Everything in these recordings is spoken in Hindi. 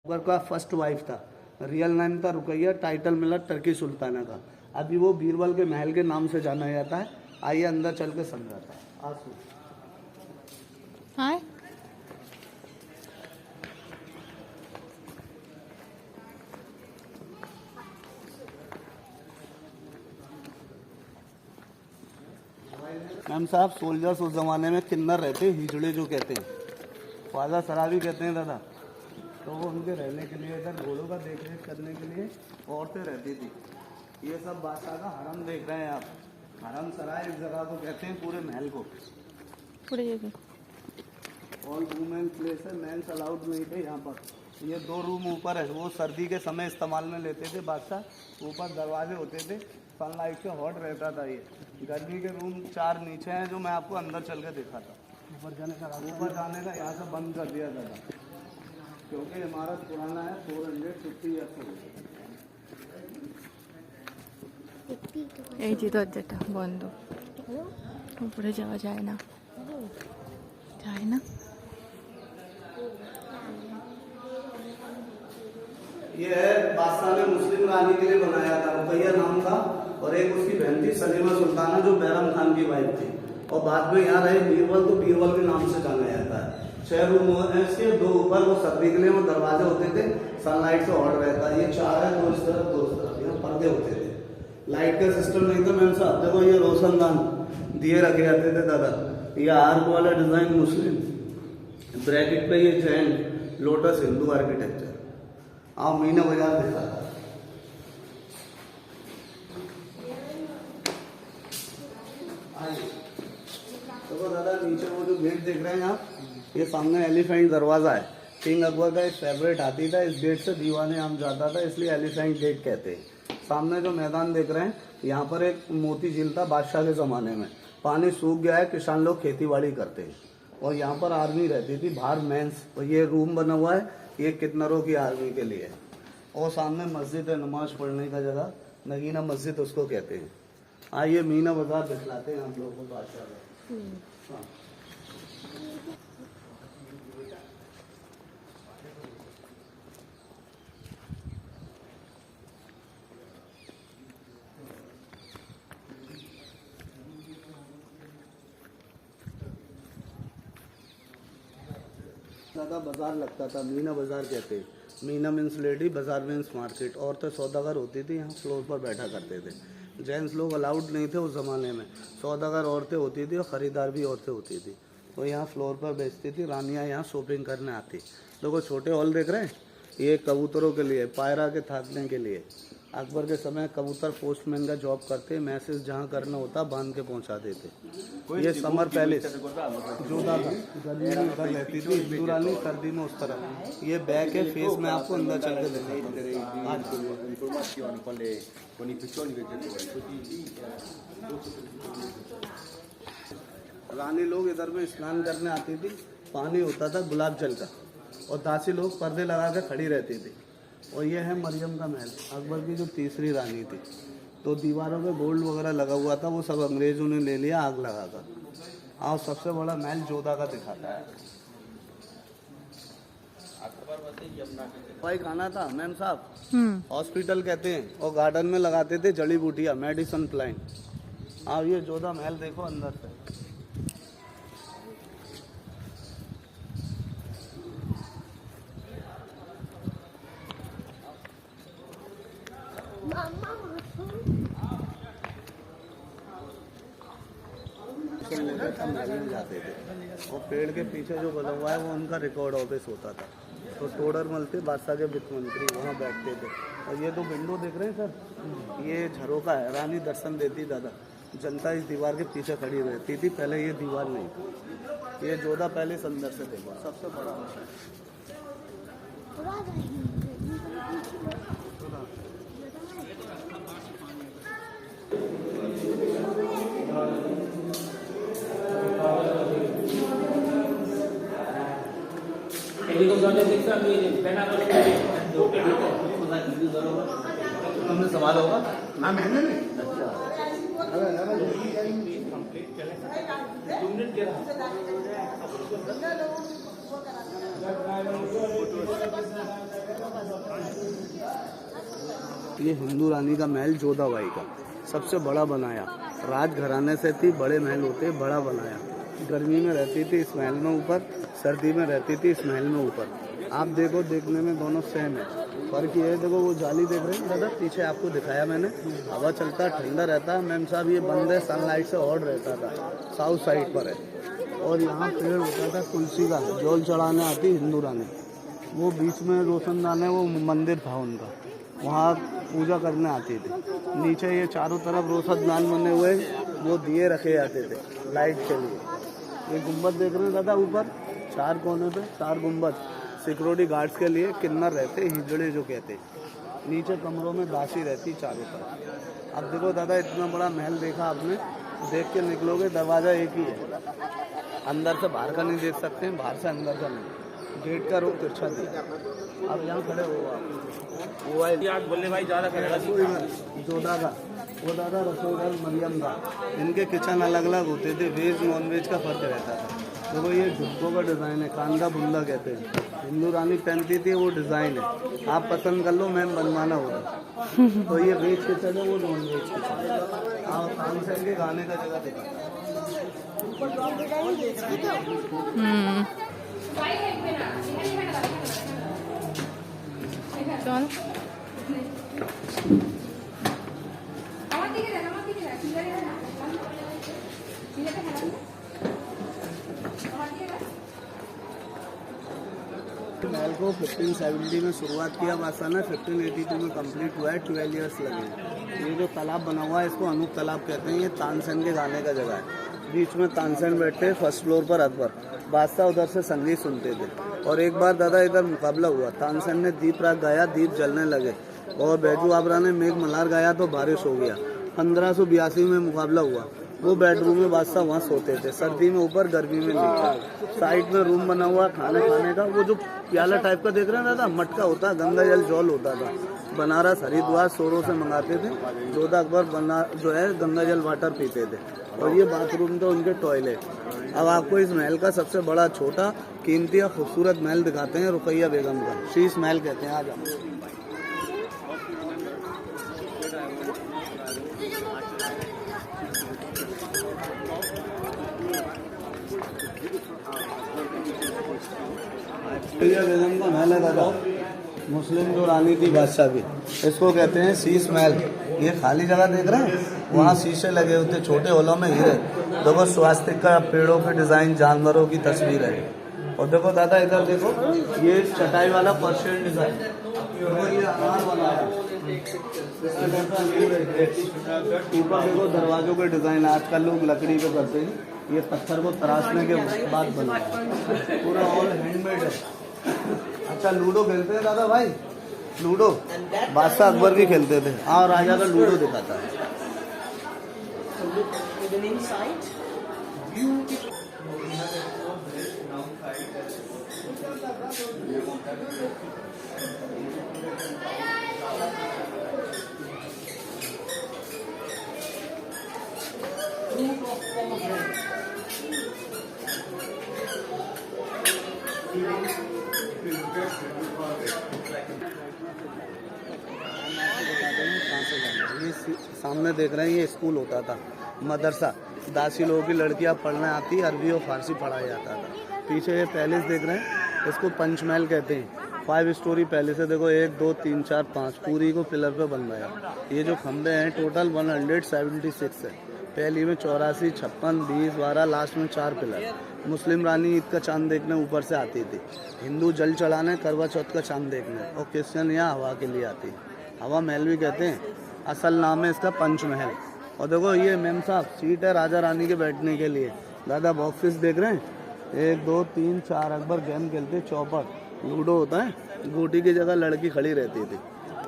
अकबर का फर्स्ट वाइफ था, रियल नाम था रुकैया, टाइटल मिला टर्की सुल्ताना का। अभी वो बीरबल के महल के नाम से जाना जाता है। आइए अंदर चल के समझाता है। हाय मैम साहब, सोल्जर्स उस जमाने में किन्नर रहते, हिजड़े जो कहते हैं, ख्वाजा सराबी कहते हैं दादा। तो वो उनके रहने के लिए, इधर घोड़ों का देख रेख करने के लिए औरतें रहती थी। ये सब बादशाह का हरम देख रहे हैं आप। हरम सराय इस जगह को कहते हैं, पूरे महल को। पूरे जगह ऑल वुमेन प्लेस है, मेंस अलाउड नहीं थे यहाँ पर। ये 2 रूम ऊपर है, वो सर्दी के समय इस्तेमाल में लेते थे बादशाह। ऊपर दरवाजे होते थे, सनलाइट से हॉट रहता था ये। गर्मी के रूम 4 नीचे हैं, जो मैं आपको अंदर चल के दिखाता। ऊपर जाने का यहाँ से बंद कर दिया था, क्योंकि इमारत पुराना है, 450 ईयर्स हो गई। এই যে দরজাটা বন্ধ, উপরে যাওয়া যায় না, যায় না। ये है बादशाह ने मुस्लिम रानी के लिए बनाया था, रुकैया नाम था। और एक उसकी बहन थी सलीमा सुल्ताना, जो बैरम खान की वाइफ थी। और बाद में यहाँ रहे बीरबल, तो बीरबल के नाम से जाना जाता है। 6 रूम है इसके, 2 ऊपर, वो सर्दी के लिए वो दरवाजे होते थे, सनलाइट से हॉट रहता है। ये 4 है, 2 इस तरफ 2 इस तरफ, यहाँ पर्दे होते थे। लाइट का सिस्टम नहीं था मैम साहब। देखो ये रोशनदान दिए रखे जाते थे दादा। ये आर्क वाला डिजाइन मुस्लिम, ब्रैकेट पे ये जैन, लोटस हिंदू आर्किटेक्चर। आप मीना बाजार देखा था। देखो दादा, नीचे वो जो गेट देख रहे हैं आप, ये सामने एलिफेंट दरवाजा है। किंग अकबर का एक फेवरेट हाथी था, इस गेट से दीवाने आम जाता था, इसलिए एलिफेंट गेट कहते हैं। सामने जो मैदान देख रहे हैं, यहाँ पर एक मोती झील था बादशाह के ज़माने में। पानी सूख गया है, किसान लोग खेतीबाड़ी करते हैं। और यहाँ पर आर्मी रहती थी, बाहर मेंस। और ये रूम बना हुआ है, ये किन्नरों की आर्मी के लिए। और सामने मस्जिद है, नमाज पढ़ने का जगह, नगीना मस्जिद उसको कहते हैं। आइए मीना बाजार दिखलाते हैं हम लोगों को बादशाह का। हाँ। ज़्यादा बाजार लगता था, मीना बाजार कहते हैं। मीना मीन्स लेडी, बाजार मीन्स मार्केट। औरतें सौदागर होती थी, यहाँ फ्लोर पर बैठा करते थे। जेंट्स लोग अलाउड नहीं थे उस ज़माने में। सौदागर औरतें होती थी और ख़रीदार भी औरतें होती थी। वो यहाँ फ्लोर पर बेचती थी। रानियाँ यहाँ शॉपिंग करने आती। देखो छोटे हॉल देख रहे हैं, ये कबूतरों के लिए, पायरा के थाकने के लिए। अकबर के समय कबूतर पोस्टमैन का जॉब करते, मैसेज जहाँ करना होता बांध के पहुँचा देते। ये समर पैलेस जोधा था, गर्मी में उधर रहती थी हिंदू रानी, सर्दी में उस तरह। ये बैक है, फेस में आपको अंदर चल के दिखाता हूं। रानी लोग इधर में स्नान करने आती थी, पानी होता था गुलाब जल का, और दासी लोग पर्दे लगा के खड़ी रहती थी। और ये है मरियम का महल, अकबर की जो तीसरी रानी थी। तो दीवारों पे गोल्ड वगैरह लगा हुआ था, वो सब अंग्रेजों ने ले लिया आग लगाकर। और सबसे बड़ा महल जोधा का दिखाता है। भाई खाना था मैम साहब, हॉस्पिटल कहते हैं। और गार्डन में लगाते थे जड़ी बूटियाँ, मेडिसन प्लांट। आप ये जोधा महल देखो अंदर से। जाते थे, और पेड़ के पीछे जो बना हुआ है वो उनका रिकॉर्ड ऑफिस होता था। तो टोडरमल थे बादशाह के वित्त मंत्री, वहाँ बैठते थे। और ये तो विंडो देख रहे हैं सर, ये झरोका है, रानी दर्शन देती दादा। जनता इस दीवार के पीछे खड़ी रहती थी, पहले ये दीवार नहीं थी। ये जोधा पैलेस अंदर से देखो, सबसे बड़ा तुमने संभाल होगा। हाँ मैंने नहीं। अच्छा ये हिंदू रानी का महल जोधाबाई का सबसे बड़ा बनाया। राजघराने से थी, बड़े महल होते, बड़ा बनाया। गर्मी में रहती थी इस महल में ऊपर, सर्दी में रहती थी इस महल में ऊपर। आप देखो, देखने में दोनों सेम है। फर्क ये है, देखो वो जाली देख रहे हैं दादा, पीछे आपको दिखाया मैंने, हवा चलता है, ठंडा रहता है। मैम साहब ये बंद है, सनलाइट से ऑड रहता था, साउथ साइड पर है। और यहाँ पेड़ होता था तुलसी का, जल चढ़ाने आती हिंदू रानी। वो बीच में रोशनदान है, वो मंदिर था उनका, वहाँ पूजा करने आती थी। नीचे ये चारों तरफ रोशनदान बने हुए, वो दिए रखे जाते थे लाइट के लिए। ये गुम्बद देख रहे हैं दादा ऊपर, 4 कोने पे 4 गुम्बद, सिक्योरिटी गार्ड्स के लिए किन्नर रहते, हिजड़े जो कहते। नीचे कमरों में दासी रहती चारों तरफ। अब देखो दादा, इतना बड़ा महल देखा आपने, देख के निकलोगे, दरवाज़ा एक ही है, अंदर से बाहर का नहीं देख सकते हैं, बाहर से अंदर का नहीं, गेट का रुख तिरछा दिया। अब यहाँ खड़े हो आप, वो है बोले भाई ज़्यादा जोधा का, वो दादा रसोईघर मरियम का। इनके किचन अलग अलग होते थे, वेज नॉन वेज का फर्क रहता था। देखो ये झुमकों का डिज़ाइन है, कांदा बुंदा कहते हैं, हिंदू रानी पहनती थी, वो डिज़ाइन है। आप पसंद कर लो, मैम बनवाना होगा। तो ये वेज किचन है, वो नॉन वेज किचन है। आप तानसेन के गाने का जगह दिखा। महल को 1570 में शुरुआत किया बादशाह ने, 1582 में कंप्लीट हुआ है, 12 इयर्स लगे। ये जो तालाब बना हुआ है, इसको अनूप तालाब कहते हैं। ये तानसेन के गाने का जगह है। बीच में तानसेन बैठे, फर्स्ट फ्लोर पर अकबर, बादशाह उधर से संगीत सुनते थे। और एक बार दादा इधर मुकाबला हुआ, तानसेन ने दीप राग गाया, दीप जलने लगे, और बैजू आबरा ने मेघ मल्हार गाया तो बारिश हो गया। 1582 में मुकाबला हुआ। वो बेडरूम में बादशाह वहाँ सोते थे, सर्दी में ऊपर, गर्मी में नीचे। साइड में रूम बना हुआ खाने खाने का। वो जो प्याला टाइप का देख रहे हैं दादा, मटका होता, गंगा जल जौल होता था। बनारस हरिद्वार सोरों से मंगाते थे। जोधा अकबर जो है गंगा जल वाटर पीते थे। और ये बाथरूम थे उनके टॉयलेट। अब आपको इस महल का सबसे बड़ा, छोटा, कीमती और खूबसूरत महल दिखाते हैं, रुकैया बेगम का, शीश महल कहते हैं। आ जाओ। रुकैया बेगम का महल है दादा, मुस्लिम जो रानी थी बादशाह की, इसको कहते हैं शीश महल। ये खाली जगह देख रहे हैं, वहाँ शीशे लगे होते, छोटे होलों में हीरे। देखो स्वास्तिक का, पेड़ों के डिजाइन, जानवरों की तस्वीर है। और देखो दादा इधर देखो, ये चटाई वाला पर्शियन डिजाइन, ये हार बनाया। ऊपर देखो दरवाजों के डिजाइन, आजकल लोग लकड़ी पे करते हैं, ये पत्थर को तराशने के बाद बनाया, पूरा ऑल हैंडमेड है। अच्छा लूडो खेलते हैं दादा भाई, लूडो बादशाह अकबर की खेलते थे। हाँ, राजा का लूडो दिखाता है। ये सामने देख रहे हैं, ये स्कूल होता था, मदरसा। दासी लोगों की लड़कियां पढ़ने आती, अरबी और फारसी पढ़ाया जाता था। पीछे ये पैलेस देख रहे हैं, इसको पंचमहल कहते हैं। 5 स्टोरी पैलेस है। देखो 1 2 3 4 5 पूरी को पिलर पे बनवाया। ये जो खंबे हैं टोटल 176 है। पहली में 84, 56, 20, 12, लास्ट में 4 पिलर। मुस्लिम रानी ईद का चांद देखने ऊपर से आती थी, हिंदू जल चढ़ाने, करवा चौथ का चांद देखने, और क्रिश्चियन यहाँ हवा के लिए आती। हवा महल भी कहते हैं, असल नाम है इसका पंचमहल। और देखो ये मैम साहब सीट है राजा रानी के बैठने के लिए। दादा बॉक्सेस देख रहे हैं, 1 2 3 4 अकबर गेम खेलते, चौपट लूडो होता है, गोटी की जगह लड़की खड़ी रहती थी।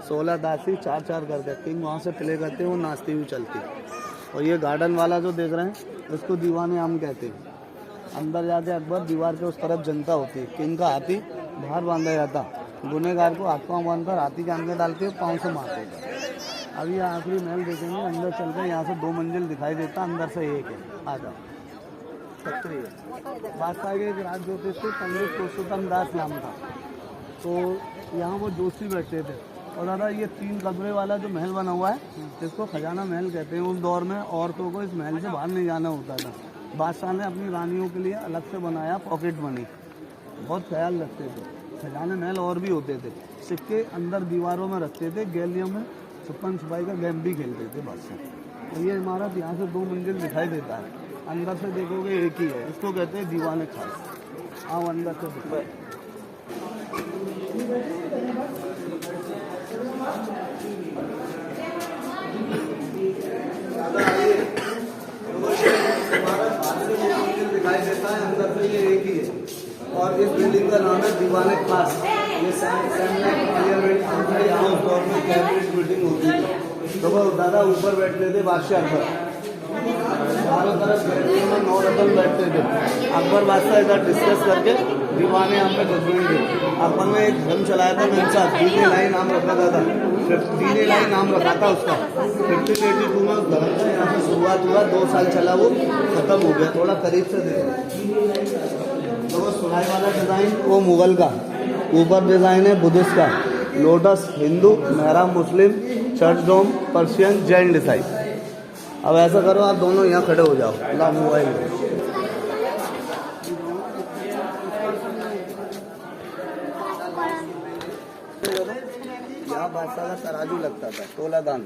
16 दासी 4-4 करते, किंग वहाँ से प्ले करते, वो नाचती हुई चलती। और ये गार्डन वाला जो देख रहे हैं, उसको दीवाने आम कहते हैं। अंदर जाके अकबर, दीवार के उस तरफ जनता होती है, किंग का हाथी बाहर बांधा जाता, गुनेगार को हाथ पाँव बांधकर हाथी के आंखें डाल के पाँव से मारते थे। अब ये आखिरी महल देखेंगे, अंदर चल कर, यहाँ से 2 मंजिल दिखाई देता, अंदर से 1 है। आ जाओ। बादशाह के एक राज ज्योतिष थे, पंडित पुरुषोत्तम दास नाम था। तो यहाँ वो जोशी बैठते थे, और दादा ये 3 कमरे वाला जो महल बना हुआ है इसको खजाना महल कहते हैं। उस दौर में औरतों को इस महल से बाहर नहीं जाना होता था। बादशाह ने अपनी रानियों के लिए अलग से बनाया पॉकेट मनी, बहुत ख्याल रखते थे। खजाने महल और भी होते थे, सिक्के अंदर दीवारों में रखते थे। गैलियों में छुपन छुपाई का गेम भी खेलते थे बादशाह। और ये इमारत यहाँ से 2 मंजिल दिखाई देता है, अंदर से देखोगे एक ही है। इसको कहते हैं दीवाने खास। आओ अंदर से दिखाए। दिखाई देता है, अंदर से ये एक ही है। और इस बिल्डिंग का नाम है दीवाने खास। ये यहाँ उस दौर में कैबिनेट मीटिंग होती थी। तो वो दादा ऊपर बैठते थे बादशाह अकबर, चारों तरफ बैठने में 9 रतन बैठते थे। अकबर बादशाह इधर डिस्कस करके दीवाने यहाँ पे जजमेंट थे। अकबर ने एक धर्म चलाया था मेरे दीने लाई नाम रखा था, दीने लाई नाम रखा था उसका। 1582 में उस धर्म का यहाँ से शुरुआत हुआ, 2 साल चला, वो खत्म हो गया। थोड़ा करीब से देखो तो वो सुनाई वाला डिजाइन वो मुगल का, ऊपर डिजाइन है बुद्धिस्ट का, लोटस हिंदू, मेहराब मुस्लिम, चर्च डोम पर्शियन, जैन डिजाइन। अब ऐसा करो आप दोनों यहाँ खड़े हो जाओ, ला मोबाइल यहाँ बादशाह का तराजू लगता था, तोला दान।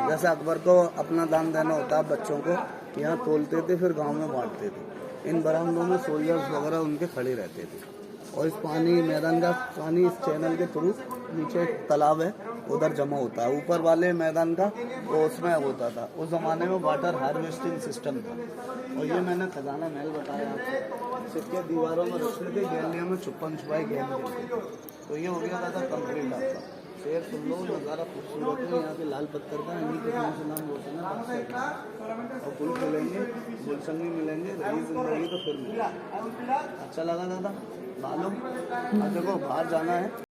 जैसे अकबर को अपना दान देना होता है बच्चों को, यहाँ तोलते थे फिर गांव में बांटते थे। इन बरामदों में सोल्जर्स वगैरह उनके खड़े रहते थे। और इस पानी मैदान का पानी इस चैनल के थ्रू नीचे एक तालाब है उधर जमा होता है। ऊपर वाले मैदान का वो उसमें होता था। उस ज़माने में वाटर हार्वेस्टिंग सिस्टम था। और ये मैंने खजाना महल बताया आपको। सिक्के दीवारों में रखते थे, गैलियों में छुपन छुपाई गेम खेलते थे। तो ये हो गया था कंप्लीट आपका। शेर सुन लो, नज़ारा खूबसूरत है यहाँ के लाल पत्थर का। इन्हीं के नाम से नाम रोशन है। और फूल मिलेंगे, गुलशन भी मिलेंगे, रही जिंदगी तो फिर मिलेंगे। अच्छा लगा दादा? मालूम देखो बाहर जाना है।